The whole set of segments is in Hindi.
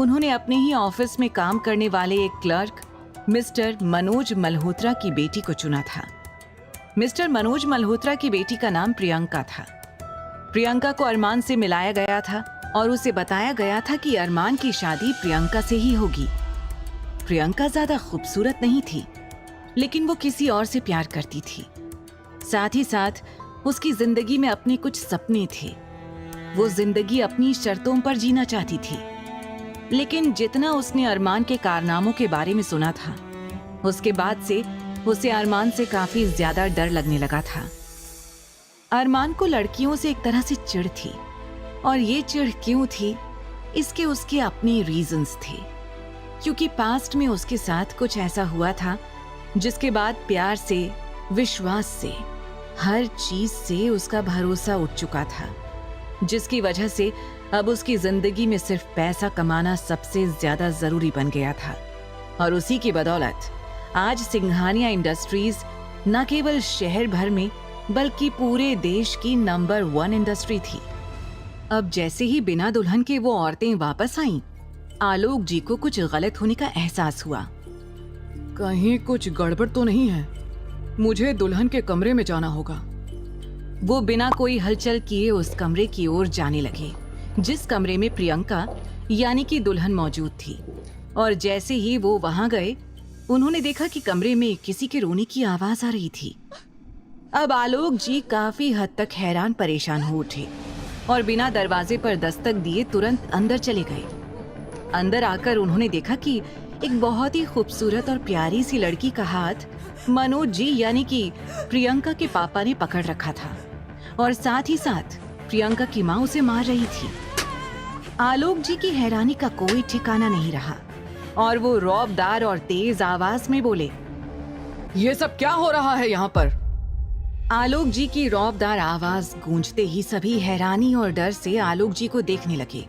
उन्होंने अपने ही ऑफिस में काम करने वाले एक क्लर्क मिस्टर मनोज मल्होत्रा की बेटी को चुना था। मिस्टर मनोज मल्होत्रा की बेटी का नाम प्रियंका था। प्रियंका को अरमान से मिलाया गया था और उसे बताया गया था कि अरमान की शादी प्रियंका से ही होगी। प्रियंका ज्यादा खूबसूरत नहीं थी, लेकिन वो किसी और से प्यार करती थी। साथ ही साथ उसकी जिंदगी में अपने कुछ सपने थे। वो जिंदगी अपनी शर्तों पर जीना चाहती थी। लेकिन जितना उसने अरमान के कारनामों के बारे में सुना था, उसके बाद से उसे अरमान से काफी ज्यादा डर लगने लगा था। अरमान को लड़कियों से एक तरह से चिढ़ थी, और ये चिढ़ क्यों थी, इसके उसके अपने रीजंस थे। क्योंकि पास्ट में उसके साथ कुछ ऐसा हुआ था जिसके बाद प्यार से, विश्वास से, हर चीज से उसका भरोसा उठ चुका था, जिसकी वजह से अब उसकी जिंदगी में सिर्फ पैसा कमाना सबसे ज्यादा जरूरी बन गया था। और उसी की बदौलत आज सिंघानिया इंडस्ट्रीज न केवल शहर भर में बल्कि पूरे देश की नंबर 1 इंडस्ट्री थी। अब जैसे ही बिना दुल्हन के वो औरतें वापस आईं, आलोक जी को कुछ गलत होने का एहसास हुआ। कहीं कुछ गड़बड़ तो नहीं है? मुझे दुल्हन के कमरे में जाना होगा। वो बिना कोई हलचल किए उस कमरे की ओर जाने लगे जिस कमरे में प्रियंका यानी कि दुल्हन मौजूद थी। और जैसे ही वो वहां गए, उन्होंने देखा कि कमरे में किसी के रोने की आवाज आ रही थी। अब आलोक जी काफी हद तक हैरान परेशान हो उठे और बिना दरवाजे पर दस्तक दिए तुरंत अंदर चले गए। अंदर आकर उन्होंने देखा कि एक बहुत ही खूबसूरत और प्यारी सी लड़की का हाथ मनोज जी यानी कि प्रियंका के पापा ने पकड़ रखा था, और साथ ही साथ प्रियंका की माँ उसे मार रही थी। आलोक जी की हैरानी का कोई ठिकाना नहीं रहा और वो रौबदार और तेज आवाज में बोले, ये सब क्या हो रहा है यहाँ पर? आलोक जी की रौबदार आवाज गूंजते ही सभी हैरानी और डर से आलोक जी को देखने लगे,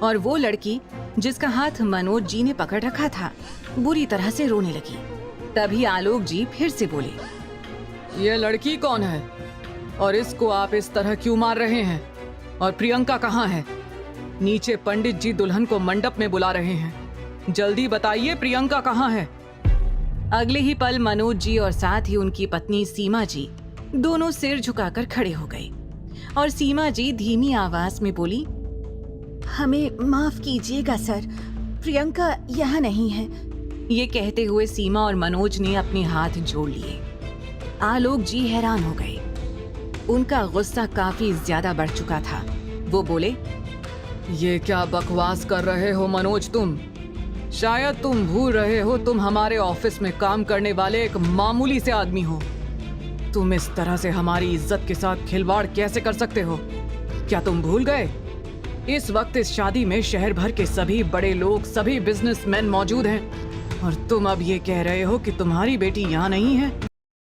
और वो लड़की जिसका हाथ मनोज जी ने पकड़ रखा था बुरी तरह से रोने लगी। तभी आलोक जी फिर से बोले, ये लड़की कौन है और इसको आप इस तरह क्यों मार रहे हैं? और प्रियंका कहाँ है? नीचे पंडित जी दुल्हन को मंडप में बुला रहे हैं। जल्दी बताइए, प्रियंका कहाँ है? अगले ही पल मनोज जी और साथ ही उनकी पत्नी सीमा जी दोनों सिर झुकाकर खड़े हो गए, और सीमा जी धीमी आवाज में बोली, हमें माफ कीजिएगा सर, प्रियंका यहाँ नहीं है। ये कहते हुए सीमा और मनोज ने अपने हाथ जोड़ लिए। आलोक जी हैरान हो गए। उनका गुस्सा काफी ज्यादा बढ़ चुका था। वो बोले, ये क्या बकवास कर रहे हो मनोज तुम? शायद तुम भूल रहे हो तुम हमारे ऑफिस में काम करने वाले एक मामूली से आदमी हो। तुम इस तरह से हमारी इज्जत के साथ खिलवाड़ कैसे कर सकते हो? क्या तुम भूल गए? इस वक्त इस शादी में शहर भर के सभी बड़े लोग, सभी बिजनेसमैन मौजूद हैं, और तुम अब ये कह रहे हो कि तुम्हारी बेटी यहाँ नहीं है?